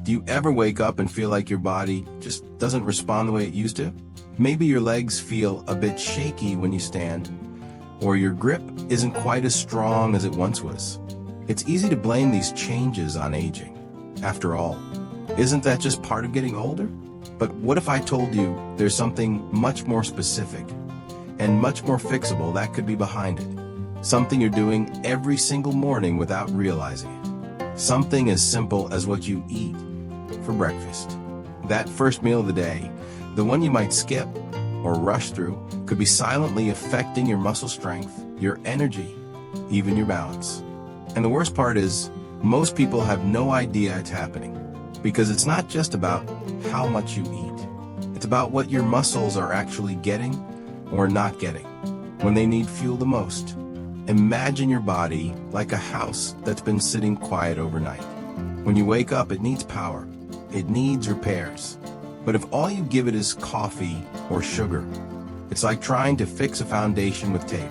Do you ever wake up and feel like your body just doesn't respond the way it used to? Maybe your legs feel a bit shaky when you stand, or your grip isn't quite as strong as it once was. It's easy to blame these changes on aging. After all, isn't that just part of getting older? But what if I told you there's something much more specific and much more fixable that could be behind it? Something you're doing every single morning without realizing it. Something as simple as what you eat for breakfast. That first meal of the day, the one you might skip or rush through, could be silently affecting your muscle strength, your energy, even your balance. And the worst part is, most people have no idea it's happening, because it's not just about how much you eat. It's about what your muscles are actually getting or not getting when they need fuel the most. Imagine your body like a house that's been sitting quiet overnight. When you wake up, it needs power. It needs repairs. But if all you give it is coffee or sugar, it's like trying to fix a foundation with tape.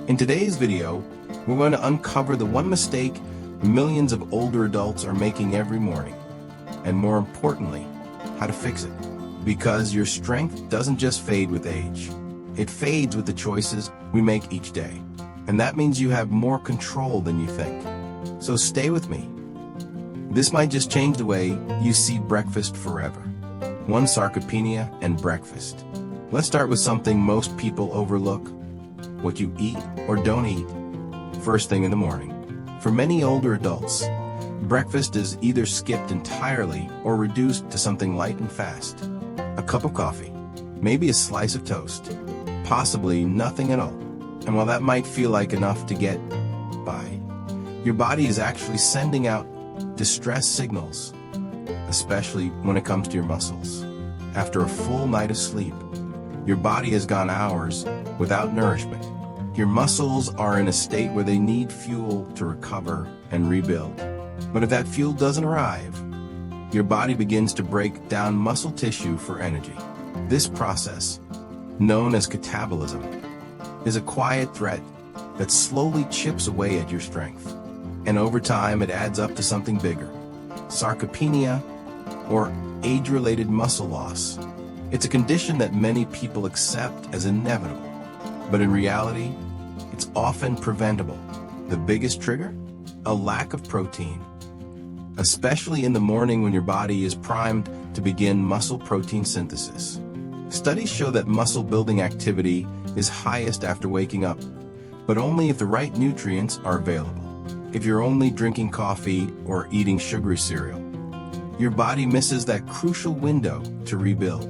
In today's video, we're going to uncover the one mistake millions of older adults are making every morning, and more importantly, how to fix it. Because your strength doesn't just fade with age. It fades with the choices we make each day. And that means you have more control than you think. So stay with me. This might just change the way you see breakfast forever. One, sarcopenia and breakfast. Let's start with something most people overlook: what you eat or don't eat first thing in the morning. For many older adults, breakfast is either skipped entirely or reduced to something light and fast. A cup of coffee, maybe a slice of toast, possibly nothing at all. And while that might feel like enough to get by, your body is actually sending out distress signals, especially when it comes to your muscles. After a full night of sleep, your body has gone hours without nourishment. Your muscles are in a state where they need fuel to recover and rebuild. But if that fuel doesn't arrive, your body begins to break down muscle tissue for energy. This process, known as catabolism, is a quiet threat that slowly chips away at your strength. And over time, it adds up to something bigger: sarcopenia, or age-related muscle loss. It's a condition that many people accept as inevitable, but in reality, it's often preventable. The biggest trigger? A lack of protein. Especially in the morning when your body is primed to begin muscle protein synthesis. Studies show that muscle building activity is highest after waking up, but only if the right nutrients are available. If you're only drinking coffee or eating sugary cereal, your body misses that crucial window to rebuild.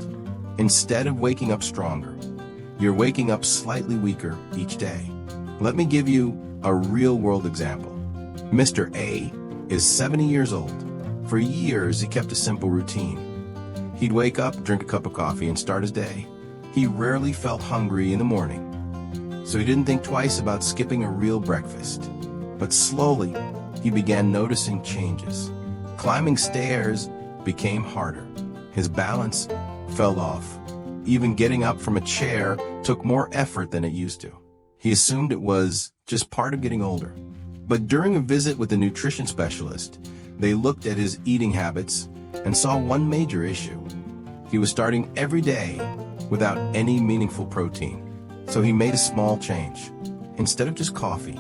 Instead of waking up stronger, you're waking up slightly weaker each day. Let me give you a real-world example. Mr. A is 70 years old. For years, he kept a simple routine. He'd wake up, drink a cup of coffee, and start his day. He rarely felt hungry in the morning, so he didn't think twice about skipping a real breakfast. But slowly, he began noticing changes. Climbing stairs became harder. His balance fell off. Even getting up from a chair took more effort than it used to. He assumed it was just part of getting older. But during a visit with a nutrition specialist, they looked at his eating habits and saw one major issue. He was starting every day without any meaningful protein. So he made a small change. Instead of just coffee,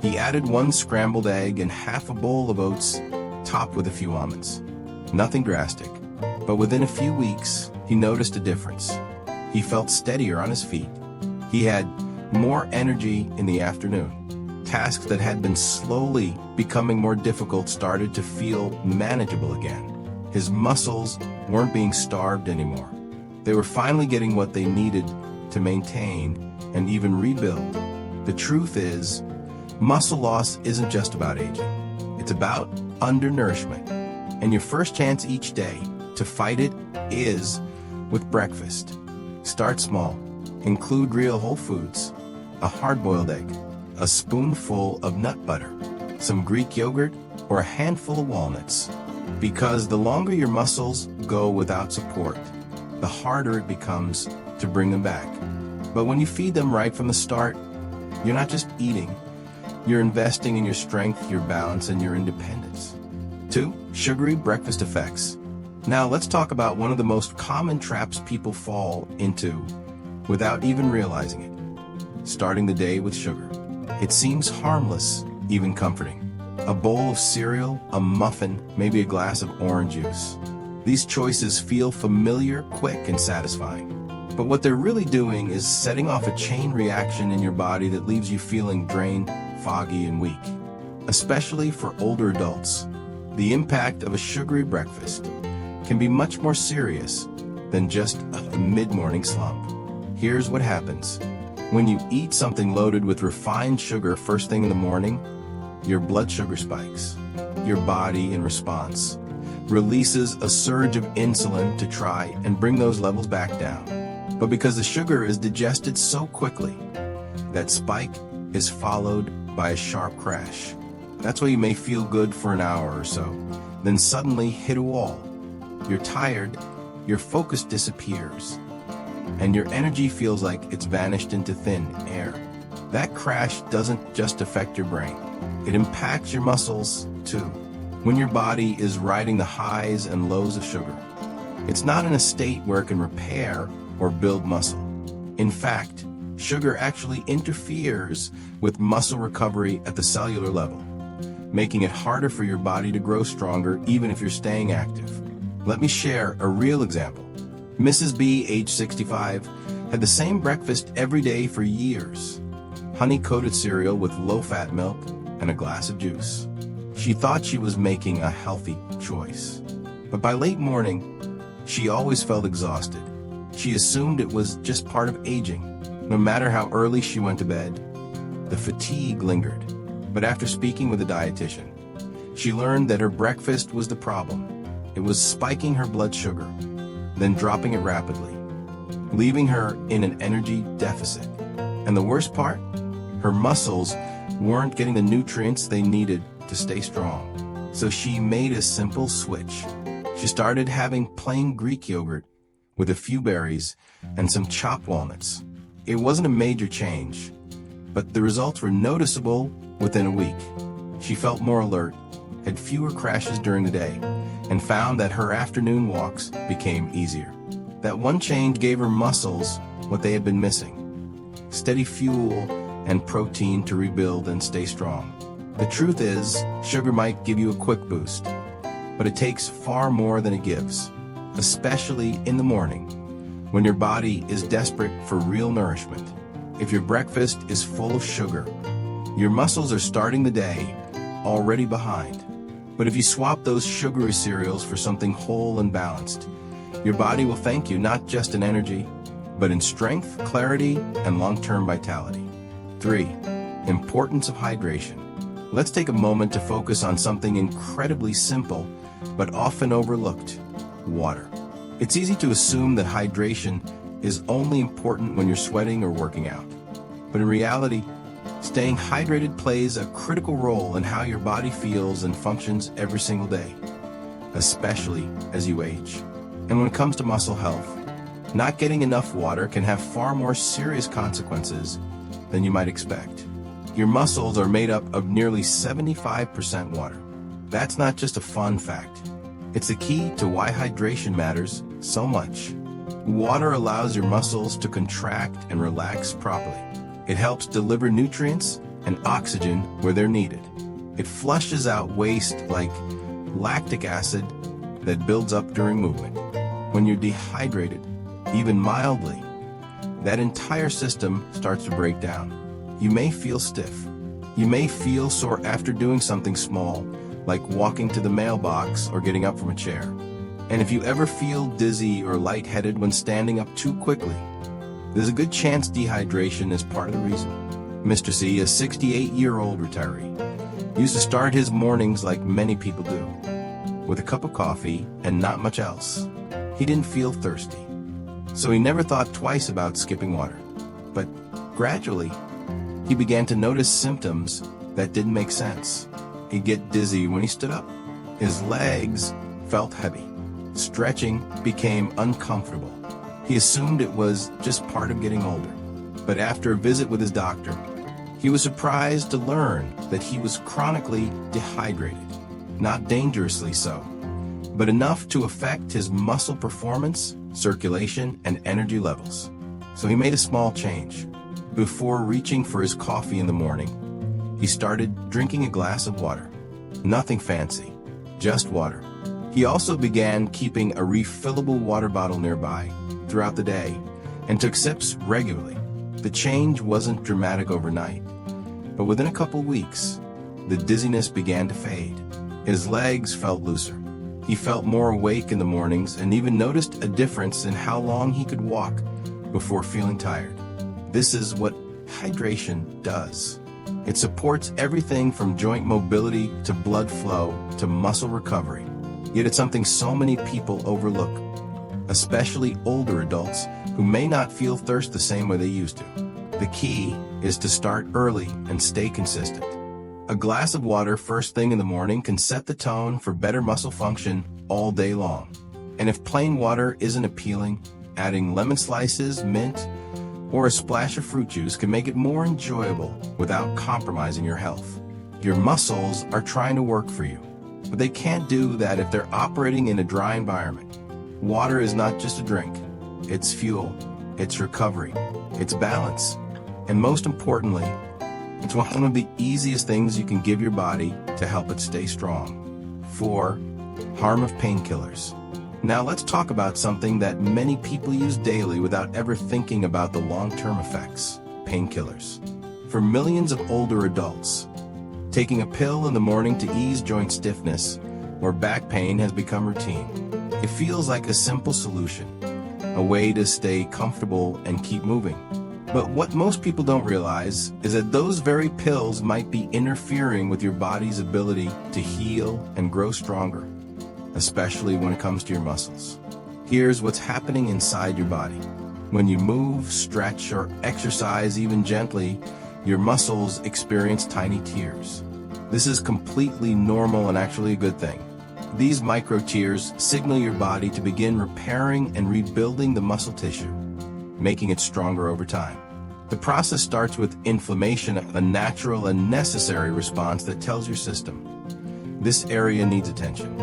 he added one scrambled egg and half a bowl of oats, topped with a few almonds. Nothing drastic, but within a few weeks, he noticed a difference. He felt steadier on his feet. He had more energy in the afternoon. Tasks that had been slowly becoming more difficult started to feel manageable again. His muscles weren't being starved anymore. They were finally getting what they needed to maintain and even rebuild. The truth is, muscle loss isn't just about aging. It's about undernourishment. And your first chance each day to fight it is with breakfast. Start small. Include real whole foods, a hard-boiled egg, a spoonful of nut butter, some Greek yogurt, or a handful of walnuts. Because the longer your muscles go without support, the harder it becomes to bring them back. But when you feed them right from the start, you're not just eating, you're investing in your strength, your balance, and your independence. 2. Sugary breakfast effects. Now let's talk about one of the most common traps people fall into without even realizing it. Starting the day with sugar. It seems harmless, even comforting. A bowl of cereal, a muffin, maybe a glass of orange juice. These choices feel familiar, quick, and satisfying. But what they're really doing is setting off a chain reaction in your body that leaves you feeling drained, foggy, and weak. Especially for older adults, the impact of a sugary breakfast can be much more serious than just a mid-morning slump. Here's what happens. When you eat something loaded with refined sugar first thing in the morning, your blood sugar spikes. Your body, in response, releases a surge of insulin to try and bring those levels back down. But because the sugar is digested so quickly, that spike is followed by a sharp crash. That's why you may feel good for an hour or so, then suddenly hit a wall. You're tired, your focus disappears, and your energy feels like it's vanished into thin air. That crash doesn't just affect your brain. It impacts your muscles, too. When your body is riding the highs and lows of sugar, it's not in a state where it can repair or build muscle. In fact, sugar actually interferes with muscle recovery at the cellular level, making it harder for your body to grow stronger even if you're staying active. Let me share a real example. Mrs. B, age 65, had the same breakfast every day for years. Honey-coated cereal with low-fat milk and a glass of juice. She thought she was making a healthy choice. But by late morning, she always felt exhausted. She assumed it was just part of aging. No matter how early she went to bed, the fatigue lingered. But after speaking with a dietitian, she learned that her breakfast was the problem. It was spiking her blood sugar, then dropping it rapidly, leaving her in an energy deficit. And the worst part? Her muscles weren't getting the nutrients they needed to stay strong. So she made a simple switch. She started having plain Greek yogurt with a few berries and some chopped walnuts. It wasn't a major change, but the results were noticeable within a week. She felt more alert, had fewer crashes during the day, and found that her afternoon walks became easier. That one change gave her muscles what they had been missing: steady fuel and protein to rebuild and stay strong. The truth is, sugar might give you a quick boost, but it takes far more than it gives, especially in the morning, when your body is desperate for real nourishment. If your breakfast is full of sugar, your muscles are starting the day already behind. But if you swap those sugary cereals for something whole and balanced, your body will thank you not just in energy, but in strength, clarity, and long-term vitality. 3. Importance of hydration. Let's take a moment to focus on something incredibly simple, but often overlooked: water. It's easy to assume that hydration is only important when you're sweating or working out. But in reality, staying hydrated plays a critical role in how your body feels and functions every single day, especially as you age. And when it comes to muscle health, not getting enough water can have far more serious consequences than you might expect. Your muscles are made up of nearly 75% water. That's not just a fun fact. It's the key to why hydration matters so much. Water allows your muscles to contract and relax properly. It helps deliver nutrients and oxygen where they're needed. It flushes out waste like lactic acid that builds up during movement. When you're dehydrated, even mildly, that entire system starts to break down. You may feel stiff. You may feel sore after doing something small, like walking to the mailbox or getting up from a chair. And if you ever feel dizzy or lightheaded when standing up too quickly, there's a good chance dehydration is part of the reason. Mr. C, a 68-year-old retiree, used to start his mornings like many people do, with a cup of coffee and not much else. He didn't feel thirsty, so he never thought twice about skipping water. But gradually, he began to notice symptoms that didn't make sense. He'd get dizzy when he stood up. His legs felt heavy. Stretching became uncomfortable. He assumed it was just part of getting older. But after a visit with his doctor, he was surprised to learn that he was chronically dehydrated. not dangerously so, but enough to affect his muscle performance, circulation, and energy levels. So he made a small change. Before reaching for his coffee in the morning, he started drinking a glass of water. Nothing fancy, just water. He also began keeping a refillable water bottle nearby throughout the day and took sips regularly. The change wasn't dramatic overnight, but within a couple weeks, the dizziness began to fade. His legs felt looser. He felt more awake in the mornings and even noticed a difference in how long he could walk before feeling tired. This is what hydration does. It supports everything from joint mobility to blood flow to muscle recovery. Yet it's something so many people overlook, especially older adults who may not feel thirst the same way they used to. The key is to start early and stay consistent. A glass of water first thing in the morning can set the tone for better muscle function all day long. And if plain water isn't appealing, adding lemon slices, mint, or a splash of fruit juice can make it more enjoyable without compromising your health. Your muscles are trying to work for you, but they can't do that if they're operating in a dry environment. Water is not just a drink. It's fuel, it's recovery, it's balance, and most importantly, it's one of the easiest things you can give your body to help it stay strong. 4. Harm of painkillers. Now let's talk about something that many people use daily without ever thinking about the long-term effects: painkillers. For millions of older adults, taking a pill in the morning to ease joint stiffness or back pain has become routine. It feels like a simple solution, a way to stay comfortable and keep moving. But what most people don't realize is that those very pills might be interfering with your body's ability to heal and grow stronger, especially when it comes to your muscles. Here's what's happening inside your body. When you move, stretch, or exercise even gently, your muscles experience tiny tears. This is completely normal and actually a good thing. These micro tears signal your body to begin repairing and rebuilding the muscle tissue, making it stronger over time. The process starts with inflammation, a natural and necessary response that tells your system, this area needs attention.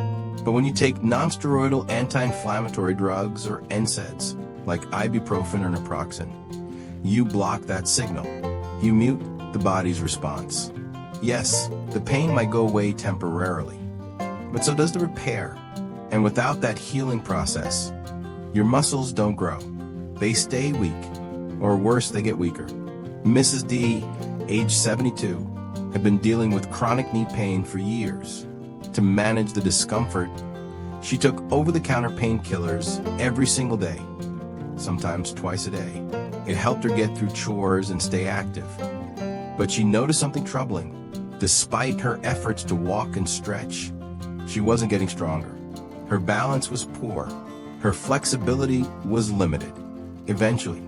But when you take non-steroidal anti-inflammatory drugs or NSAIDs, like ibuprofen or naproxen, you block that signal. You mute the body's response. Yes, the pain might go away temporarily, but so does the repair. And without that healing process, your muscles don't grow. They stay weak, or worse, they get weaker. Mrs. D, age 72, had been dealing with chronic knee pain for years. To manage the discomfort, she took over-the-counter painkillers every single day, sometimes twice a day. It helped her get through chores and stay active. But she noticed something troubling. Despite her efforts to walk and stretch, she wasn't getting stronger. Her balance was poor. Her flexibility was limited. Eventually,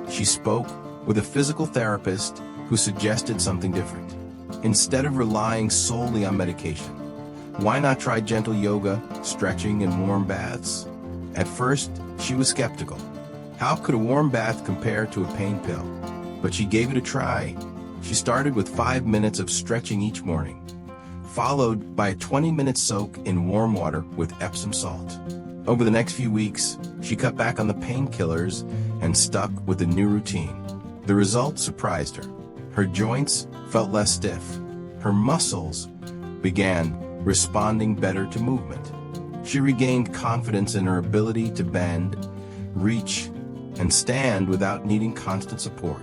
she spoke with a physical therapist who suggested something different. Instead of relying solely on medication, why not try gentle yoga, stretching, and warm baths? At first, she was skeptical. How could a warm bath compare to a pain pill? But she gave it a try. She started with 5 minutes of stretching each morning, followed by a 20-minute soak in warm water with Epsom salt. Over the next few weeks, she cut back on the painkillers and stuck with a new routine. The results surprised her. Her joints felt less stiff. Her muscles began responding better to movement. She regained confidence in her ability to bend, reach, and stand without needing constant support.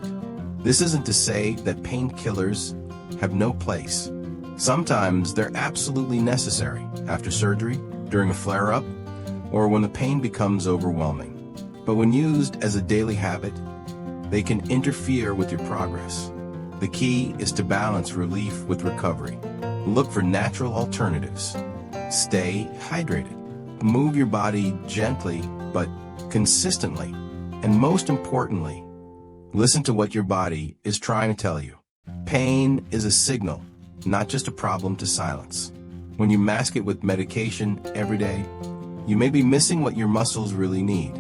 This isn't to say that painkillers have no place. Sometimes they're absolutely necessary after surgery, during a flare-up, or when the pain becomes overwhelming. But when used as a daily habit, they can interfere with your progress. The key is to balance relief with recovery. Look for natural alternatives. Stay hydrated. Move your body gently but consistently. And most importantly, listen to what your body is trying to tell you. Pain is a signal, not just a problem to silence. When you mask it with medication every day, you may be missing what your muscles really need.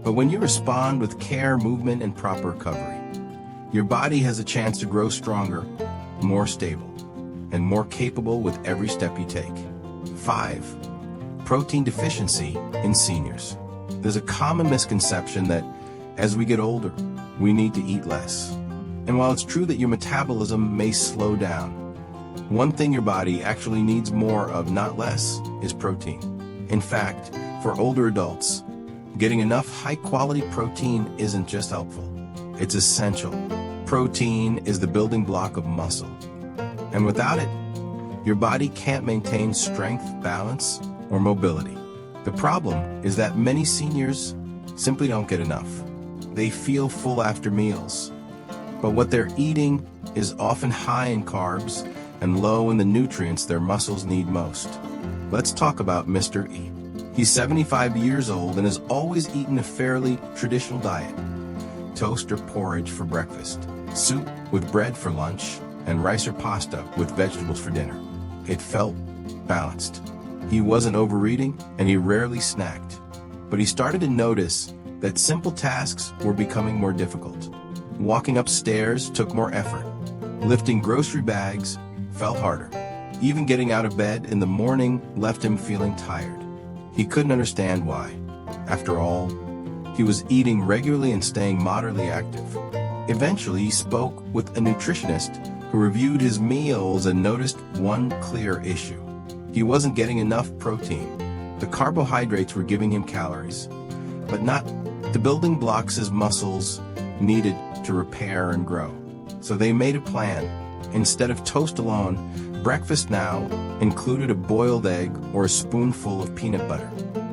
But when you respond with care, movement, and proper recovery, your body has a chance to grow stronger, more stable, and more capable with every step you take. 5. Protein deficiency in seniors. There's a common misconception that as we get older, we need to eat less. And while it's true that your metabolism may slow down, one thing your body actually needs more of, not less, is protein. In fact, for older adults, getting enough high-quality protein isn't just helpful, it's essential. Protein is the building block of muscle, and without it, your body can't maintain strength, balance, or mobility. The problem is that many seniors simply don't get enough. They feel full after meals, but what they're eating is often high in carbs and low in the nutrients their muscles need most. Let's talk about Mr. E. He's 75 years old and has always eaten a fairly traditional diet. Toast or porridge for breakfast, soup with bread for lunch, and rice or pasta with vegetables for dinner. It felt balanced. He wasn't overeating and he rarely snacked. But he started to notice that simple tasks were becoming more difficult. Walking upstairs took more effort. Lifting grocery bags felt harder. Even getting out of bed in the morning left him feeling tired. He couldn't understand why. After all, he was eating regularly and staying moderately active. Eventually, he spoke with a nutritionist who reviewed his meals and noticed one clear issue. He wasn't getting enough protein. The carbohydrates were giving him calories, but not the building blocks his muscles needed to repair and grow. So they made a plan. Instead of toast alone, breakfast now included a boiled egg or a spoonful of peanut butter.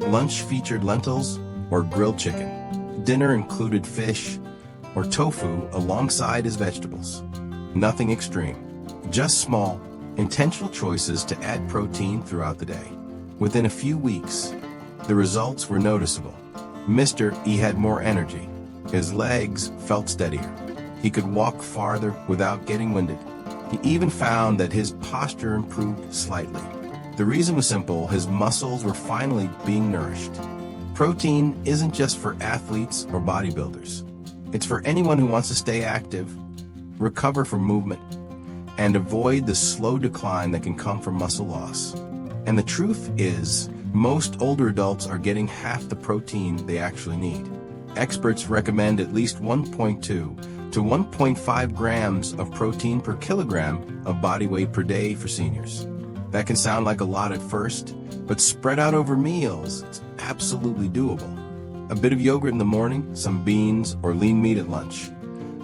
Lunch featured lentils or grilled chicken. Dinner included fish or tofu alongside his vegetables. Nothing extreme, just small, intentional choices to add protein throughout the day. Within a few weeks, the results were noticeable. Mr. E had more energy. His legs felt steadier. He could walk farther without getting winded. He even found that his posture improved slightly. The reason was simple: his muscles were finally being nourished. Protein isn't just for athletes or bodybuilders. It's for anyone who wants to stay active, recover from movement, and avoid the slow decline that can come from muscle loss. And the truth is, most older adults are getting half the protein they actually need. Experts recommend at least 1.2 to 1.5 grams of protein per kilogram of body weight per day for seniors. That can sound like a lot at first, but spread out over meals, it's absolutely doable. A bit of yogurt in the morning, some beans or lean meat at lunch,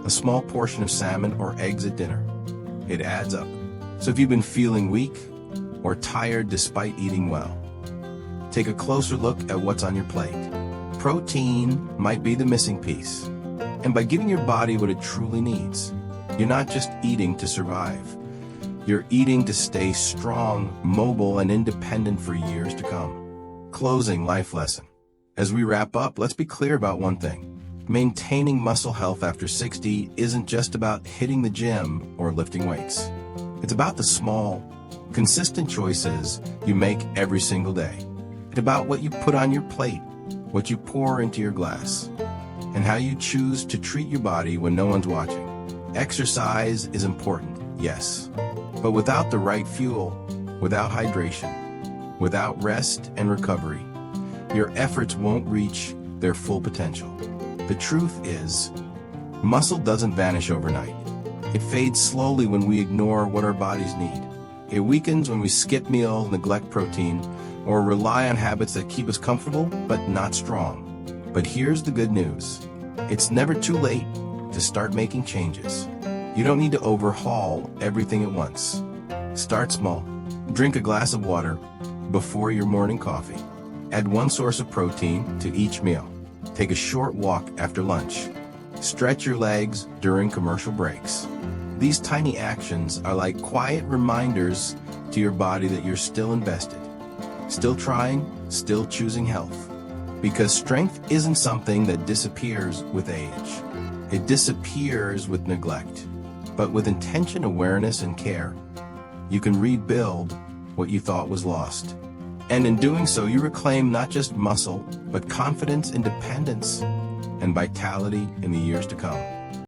a small portion of salmon or eggs at dinner. It adds up. So if you've been feeling weak or tired despite eating well, take a closer look at what's on your plate. Protein might be the missing piece. And by giving your body what it truly needs, you're not just eating to survive. You're eating to stay strong, mobile, and independent for years to come. Closing life lesson. As we wrap up, let's be clear about one thing. Maintaining muscle health after 60 isn't just about hitting the gym or lifting weights. It's about the small, consistent choices you make every single day. It's about what you put on your plate, what you pour into your glass, and how you choose to treat your body when no one's watching. Exercise is important, yes, but without the right fuel, without hydration, without rest and recovery, your efforts won't reach their full potential. The truth is, muscle doesn't vanish overnight. It fades slowly when we ignore what our bodies need. It weakens when we skip meals, neglect protein, or rely on habits that keep us comfortable but not strong. But here's the good news. It's never too late to start making changes. You don't need to overhaul everything at once. Start small. Drink a glass of water before your morning coffee. Add one source of protein to each meal. Take a short walk after lunch. Stretch your legs during commercial breaks. These tiny actions are like quiet reminders to your body that you're still invested, still trying, still choosing health. Because strength isn't something that disappears with age. It disappears with neglect. But with intention, awareness, and care, you can rebuild what you thought was lost. And in doing so, you reclaim not just muscle, but confidence, independence, and vitality in the years to come.